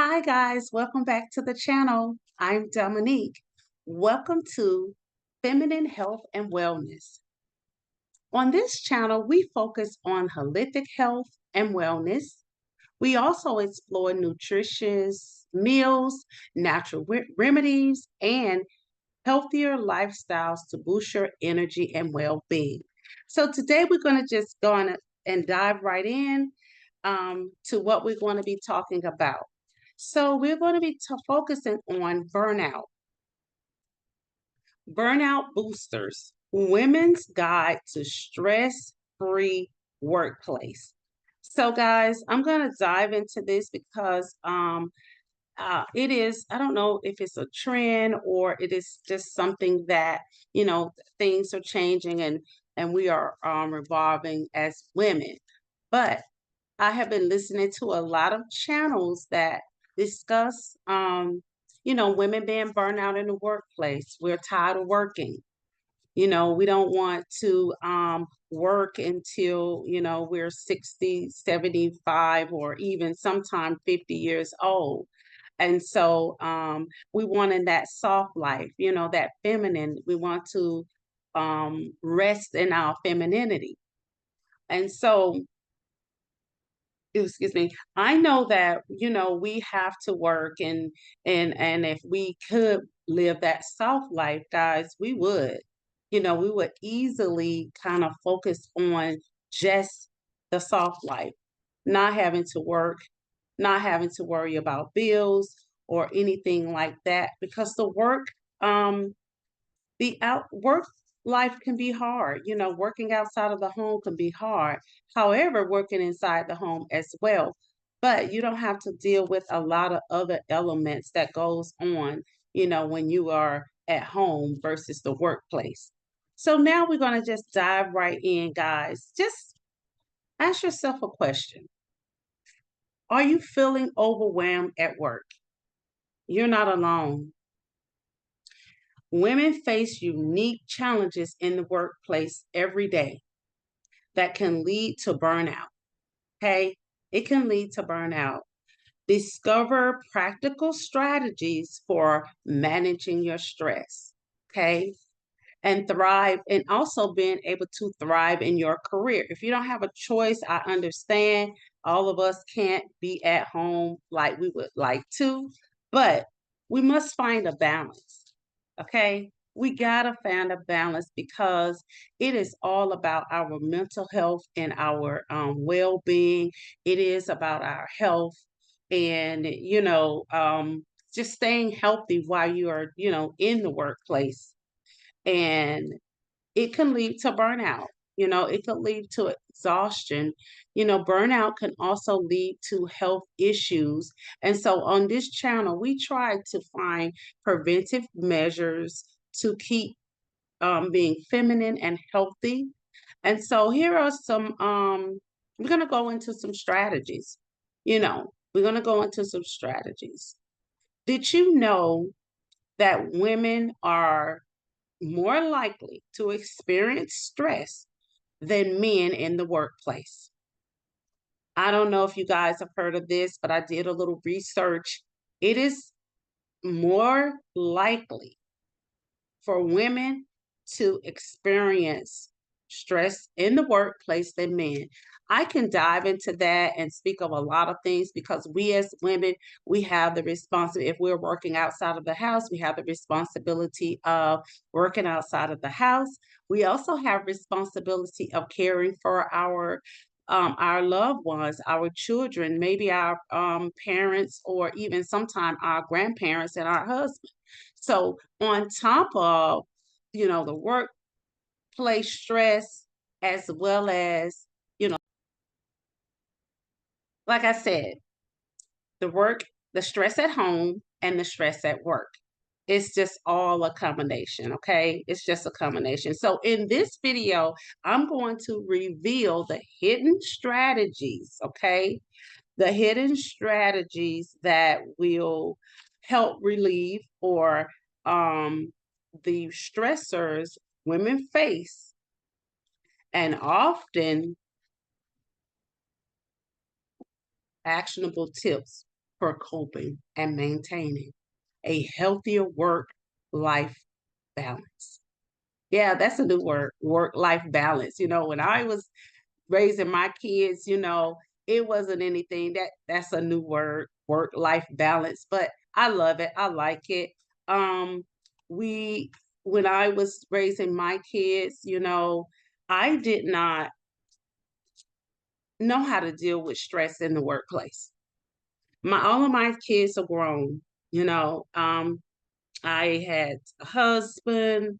Hi guys, welcome back to the channel. I'm Dominique. Welcome to Feminine Health and Wellness. On this channel, we focus on holistic health and wellness. We also explore nutritious meals, natural remedies, and healthier lifestyles to boost your energy and well-being. So today we're going to just go on and dive right in to what we're going to be talking about. So we're going to be focusing on burnout boosters, women's guide to stress-free workplace. So guys, I'm going to dive into this because it is, I don't know if it's a trend or it is just something that, things are changing and we are revolving as women. But I have been listening to a lot of channels that discuss, women being burned out in the workplace. We're tired of working. We don't want to work until, we're 60, 75, or even sometime 50 years old. And so we want in that soft life, that feminine. We want to rest in our femininity. And so excuse me, I know that we have to work, and if we could live that soft life, guys, we would. We would easily kind of focus on just the soft life, not having to work, not having to worry about bills or anything like that, because the out work life can be hard. Working outside of the home can be hard. However, working inside the home as well. But you don't have to deal with a lot of other elements that goes on, when you are at home versus the workplace. So now we're going to just dive right in, guys. Just ask yourself a question. Are you feeling overwhelmed at work? You're not alone. Women face unique challenges in the workplace every day that can lead to burnout. Okay, it can lead to burnout. Discover practical strategies for managing your stress. Okay, and thrive, and also being able to thrive in your career. If you don't have a choice, I understand all of us can't be at home like we would like to, but we must find a balance. Okay, we gotta find a balance because it is all about our mental health and our well-being. It is about our health, and just staying healthy while you are in the workplace. And it can lead to burnout. It can lead to exhaustion. Burnout can also lead to health issues. And so on this channel, we try to find preventive measures to keep being feminine and healthy. And so here are we're going to go into some strategies. We're going to go into some strategies. Did you know that women are more likely to experience stress than men in the workplace? I don't know if you guys have heard of this, but I did a little research. It is more likely for women to experience stress in the workplace than men. I can dive into that and speak of a lot of things because we as women, we have the responsibility. If we're working outside of the house, we have the responsibility of working outside of the house. We also have responsibility of caring for our loved ones, our children, maybe our parents, or even sometimes our grandparents and our husbands. So on top of, the workplace stress, as well as, like I said, the work, the stress at home and the stress at work. It's just all a combination, okay? It's just a combination. So in this video, I'm going to reveal the hidden strategies, okay? The hidden strategies that will help relieve or the stressors women face, and often actionable tips. for coping and maintaining a healthier work-life balance. Yeah, that's a new word, work-life balance. When I was raising my kids, it wasn't anything that's a new word, work-life balance, but I love it. I like it. Um, we when I was raising my kids, I did not know how to deal with stress in the workplace. All of my kids are grown, you know. I had a husband,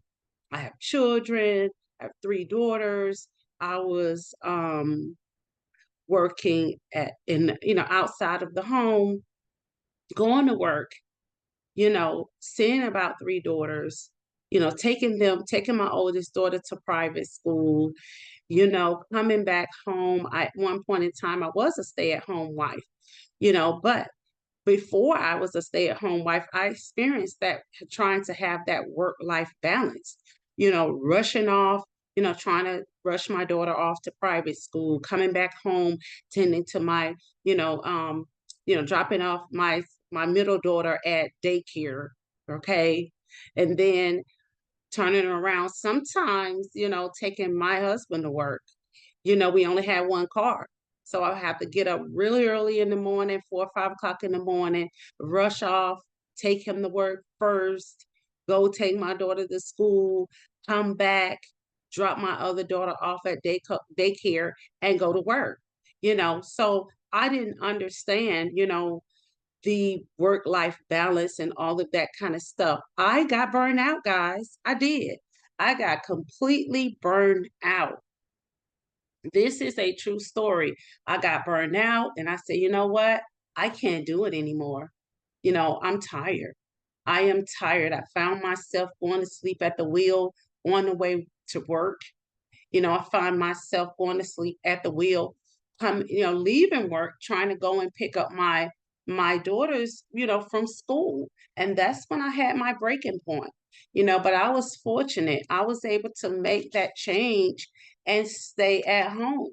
I have children, I have three daughters. I was working outside of the home, going to work, seeing about three daughters, taking my oldest daughter to private school, coming back home. At one point in time, I was a stay-at-home wife, but before I was a stay-at-home wife, I experienced that, trying to have that work-life balance, rushing off, trying to rush my daughter off to private school, coming back home, tending to my, dropping off my middle daughter at daycare, okay? And then turning around sometimes, taking my husband to work. We only had one car. So I have to get up really early in the morning, 4 or 5 o'clock in the morning, rush off, take him to work first, go take my daughter to school, come back, drop my other daughter off at daycare, and go to work. So I didn't understand, the work-life balance and all of that kind of stuff. I got burned out, guys. I did. I got completely burned out. This is a true story. I got burned out and I said, you know what? I can't do it anymore. I'm tired. I am tired. I found myself going to sleep at the wheel on the way to work. I find myself going to sleep at the wheel, leaving work, trying to go and pick up my daughters, from school. And that's when I had my breaking point, but I was fortunate. I was able to make that change and stay at home,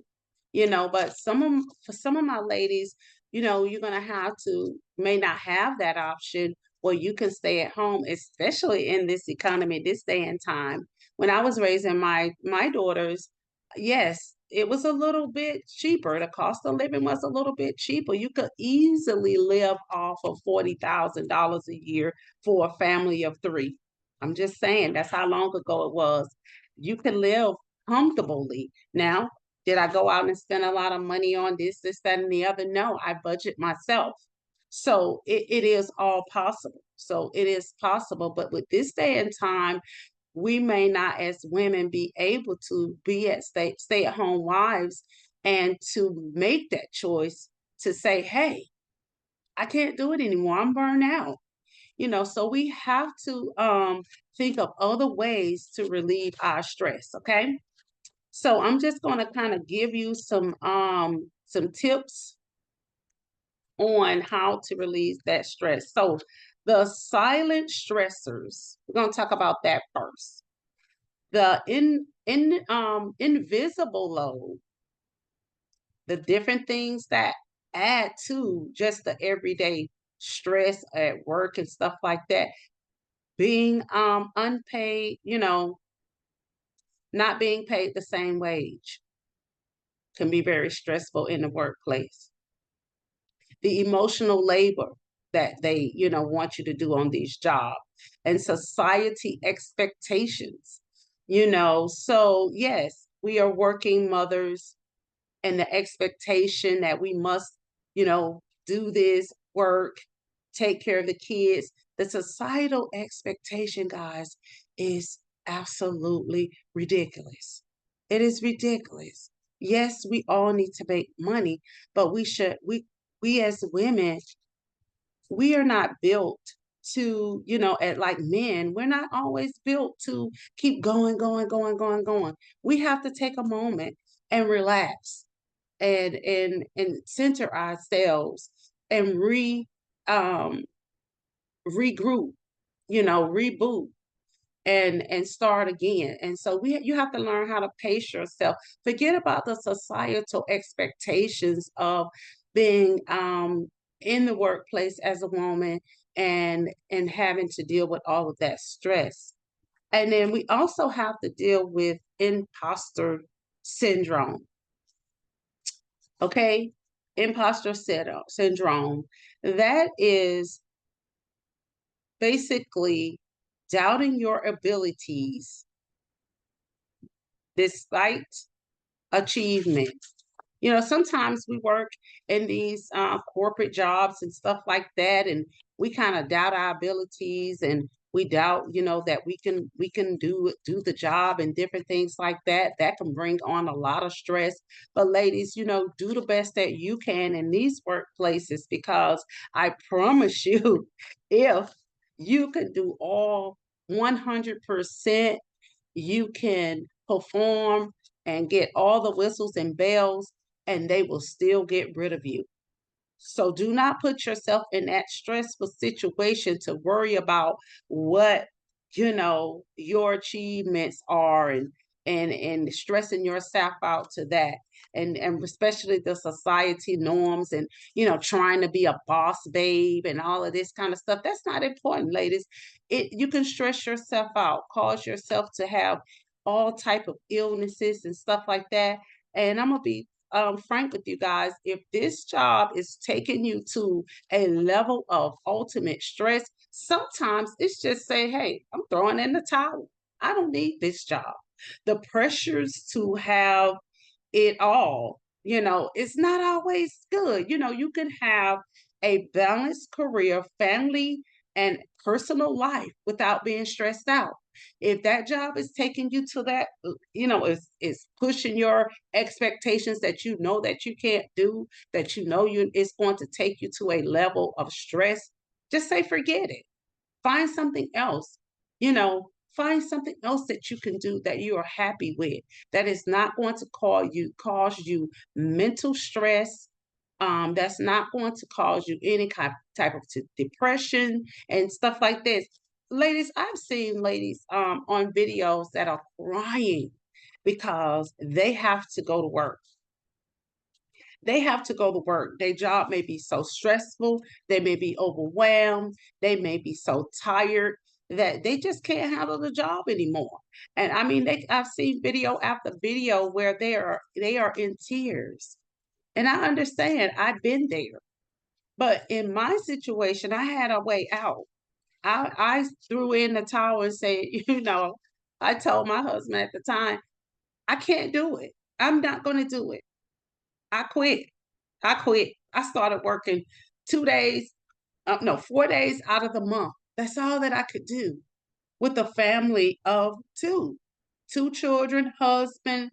but for some of my ladies, you're gonna have to may not have that option where you can stay at home, especially in this economy, this day and time. When I was raising my daughters, yes, it was a little bit cheaper. The cost of living was a little bit cheaper. You could easily live off of $40,000 a year for a family of three. I'm just saying that's how long ago it was. You can live comfortably. Now, did I go out and spend a lot of money on this, that, and the other? No, I budget myself. So it is all possible. So it is possible. But with this day and time, we may not as women be able to be at stay at home wives and to make that choice to say, hey, I can't do it anymore. I'm burned out. So we have to think of other ways to relieve our stress. Okay. So I'm just going to kind of give you some tips on how to relieve that stress. So the silent stressors, we're going to talk about that first. The invisible load, the different things that add to just the everyday stress at work and stuff like that. Being unpaid, not being paid the same wage can be very stressful in the workplace. The emotional labor that they, want you to do on these jobs, and society expectations, So yes, we are working mothers, and the expectation that we must, do this work, take care of the kids. The societal expectation, guys, is absolutely ridiculous. It is ridiculous. Yes, we all need to make money, but we as women, we are not built to, at like men, we're not always built to keep going, going, going, going, going. We have to take a moment and relax and center ourselves and um regroup, reboot and start again. And so you have to learn how to pace yourself. Forget about the societal expectations of being in the workplace as a woman, and having to deal with all of that stress. And then we also have to deal with imposter syndrome. Okay? Syndrome. That is basically doubting your abilities despite achievement. Sometimes we work in these corporate jobs and stuff like that, and we kind of doubt our abilities, and we doubt, that we can do the job and different things like that. That can bring on a lot of stress. But ladies, do the best that you can in these workplaces, because I promise you, if you can do all 100%, you can perform and get all the whistles and bells, and they will still get rid of you. So do not put yourself in that stressful situation to worry about what your achievements are, and stressing yourself out to that, and especially the society norms, and trying to be a boss babe and all of this kind of stuff. That's not important, ladies. You can stress yourself out, cause yourself to have all type of illnesses and stuff like that. And I'm gonna be frank with you guys. If this job is taking you to a level of ultimate stress, sometimes it's just say, hey, I'm throwing in the towel. I don't need this job. The pressures to have it all, it's not always good. You can have a balanced career, family, and personal life without being stressed out. If that job is taking you to that, is pushing your expectations that that you can't do, that it's going to take you to a level of stress, just say forget it. Find something else. Find something else that you can do that you are happy with, that is not going to cause you mental stress. That's not going to cause you any type of depression and stuff like this. Ladies, I've seen ladies on videos that are crying because they have to go to work. They have to go to work. Their job may be so stressful, they may be overwhelmed, they may be so tired that they just can't handle the job anymore. And I mean, I've seen video after video where they are in tears. And I understand, I've been there. But in my situation, I had a way out. I threw in the towel and said, I told my husband at the time, I can't do it. I'm not going to do it. I quit. I quit. I started working 2 days, no, 4 days out of the month. That's all that I could do with a family of two children, husband,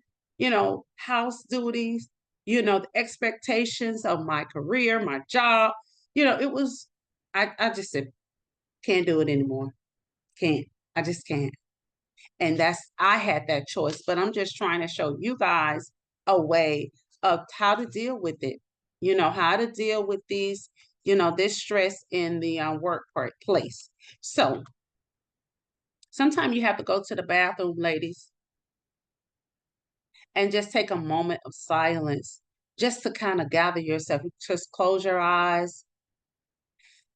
house duties, the expectations of my career, my job. I just said, can't do it anymore. Can't. I just can't. And I had that choice, but I'm just trying to show you guys a way of how to deal with it. How to deal with this stress in the workplace. So sometimes you have to go to the bathroom, ladies, and just take a moment of silence just to kind of gather yourself. Just close your eyes,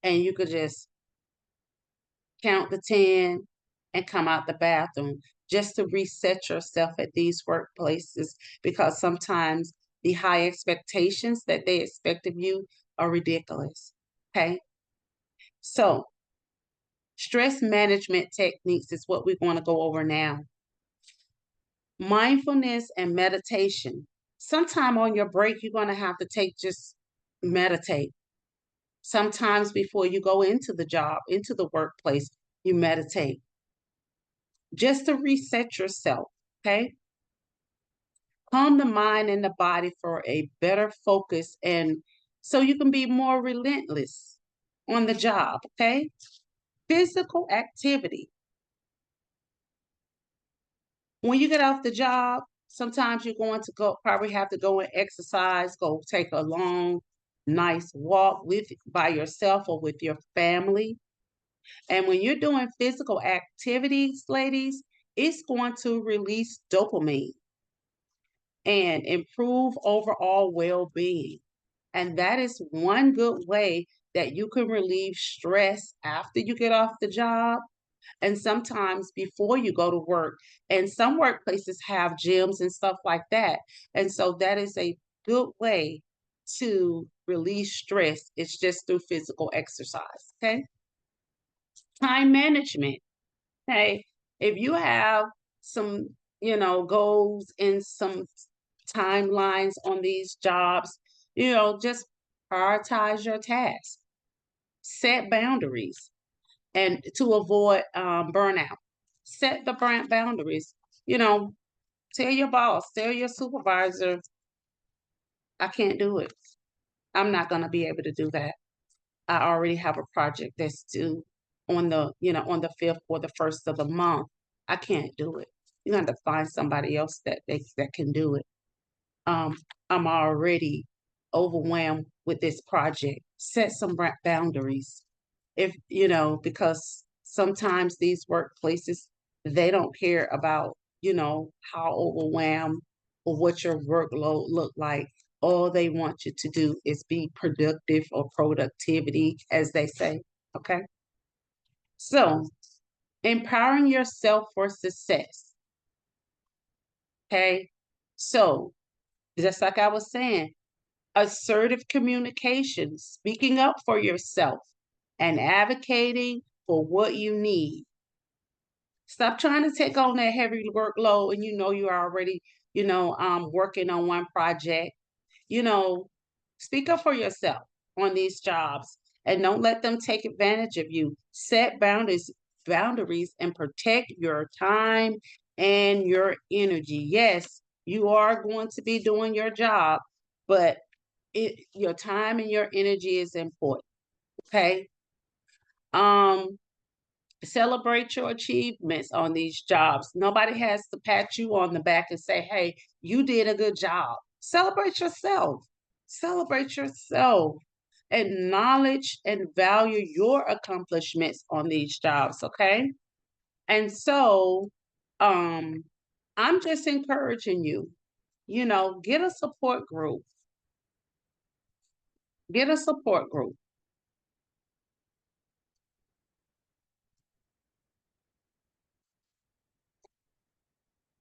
and you could just count the 10 and come out the bathroom, just to reset yourself at these workplaces, because sometimes the high expectations that they expect of you are ridiculous. Okay. So stress management techniques is what we're going to go over now. Mindfulness and meditation. Sometime on your break, you're going to have to just meditate. Sometimes before you go into the job, into the workplace, you meditate just to reset yourself. Okay. Calm the mind and the body for a better focus, and so you can be more relentless on the job. Okay. Physical activity. When you get off the job, sometimes you're going to probably have to go and exercise, go take a long, nice walk by yourself or with your family. And when you're doing physical activities, ladies, it's going to release dopamine and improve overall well-being. And that is one good way that you can relieve stress after you get off the job and sometimes before you go to work. And some workplaces have gyms and stuff like that. And so that is a good way to release stress. It's just through physical exercise. Okay. Time management. Hey, if you have some, goals and some timelines on these jobs, just prioritize your tasks, set boundaries, and to avoid burnout. Set the boundaries. You know, tell your boss, tell your supervisor, I can't do it. I'm not going to be able to do that. I already have a project that's due on the 5th or the 1st of the month. I can't do it. You have to find somebody else that can do it. Um, I'm already overwhelmed with this project. Set some boundaries. If because sometimes these workplaces, they don't care about how overwhelmed or what your workload look like. All they want you to do is be productive, or productivity, as they say. Okay. So empowering yourself for success. Okay. So just like I was saying, assertive communication, speaking up for yourself and advocating for what you need. Stop trying to take on that heavy workload and you're already, working on one project. You know, speak up for yourself on these jobs and don't let them take advantage of you. Set boundaries and protect your time and your energy. Yes, you are going to be doing your job, but your time and your energy is important. Okay. Um, Celebrate your achievements on these jobs. Nobody has to pat you on the back and say, hey, you did a good job. Celebrate yourself. Celebrate yourself. Acknowledge and value your accomplishments on these jobs. Okay. And so I'm just encouraging you, get a support group. Get a support group.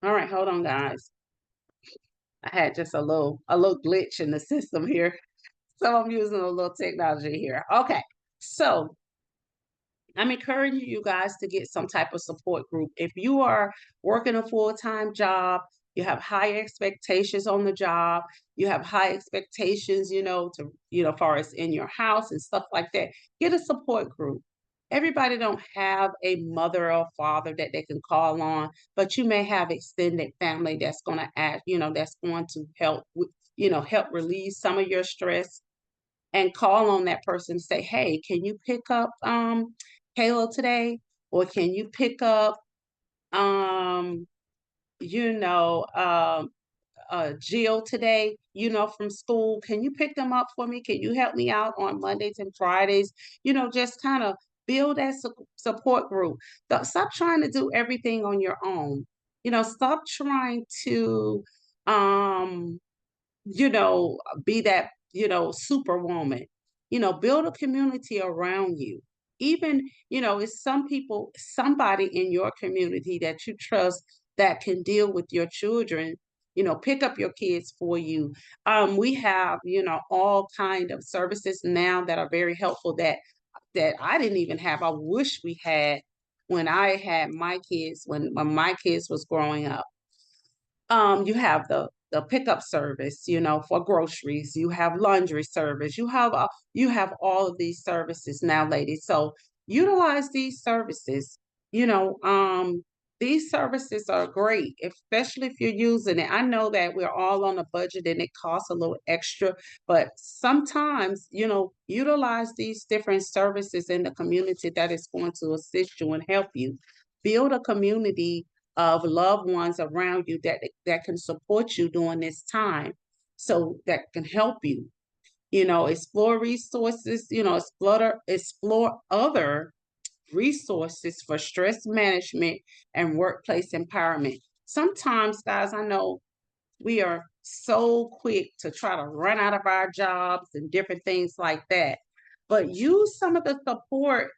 All right, hold on, guys. I had just a little glitch in the system here. So I'm using a little technology here. Okay. So I'm encouraging you guys to get some type of support group. If you are working a full-time job, you have high expectations on the job, you have high expectations, far as in your house and stuff like that, get a support group. Everybody don't have a mother or father that they can call on, but you may have extended family that's going to add, that's going to help help release some of your stress and call on that person and say, hey, can you pick up Kayla today? Or can you pick up um, you know, um Jill today, from school? Can you pick them up for me? Can you help me out on Mondays and Fridays? Just kind of build that support group. Stop trying to do everything on your own. Stop trying to um you know, be that, superwoman. Build a community around you. Even, it's somebody in your community that you trust that can deal with your children, pick up your kids for you. We have, all kind of services now that are very helpful that I didn't even have. I wish we had when I had my kids, when my kids was growing up. You have the pickup service, for groceries. You have laundry service. You have all of these services now, ladies. So utilize these services. You know, these services are great, especially if you're using it. I know that we're all on a budget and it costs a little extra, but sometimes, utilize these different services in the community that is going to assist you and help you. Build a community of loved ones around you that can support you during this time, so that can help you. Explore resources, explore other resources for stress management and workplace empowerment. Sometimes, guys, I know we are so quick to try to run out of our jobs and different things like that. But use some of the support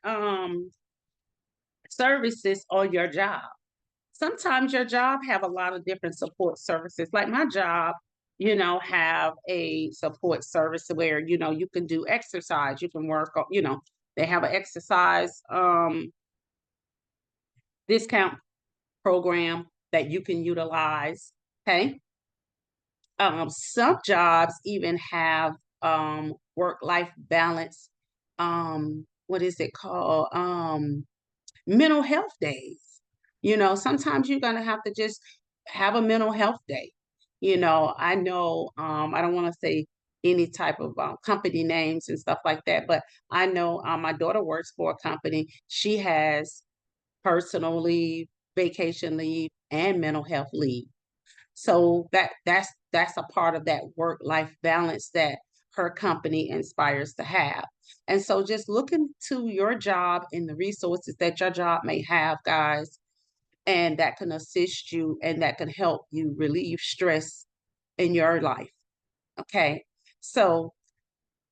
services on your job. Sometimes your job have a lot of different support services. Like my job, have a support service where, you can do exercise, you can work on, they have an exercise discount program that you can utilize. Okay. Some jobs even have work-life balance. What is it called? Mental health days. Sometimes you're gonna have to just have a mental health day. I know I don't want to say any type of company names and stuff like that, but I know my daughter works for a company. She has personal leave, vacation leave, and mental health leave. So that's a part of that work-life balance that her company inspires to have. And so just look into your job and the resources that your job may have, guys, and that can assist you and that can help you relieve stress in your life. Okay. So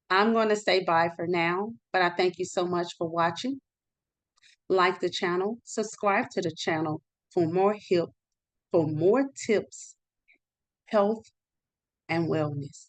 I'm going to say bye for now, but I thank you so much for watching. Like the channel, subscribe to the channel for more tips, health, and wellness.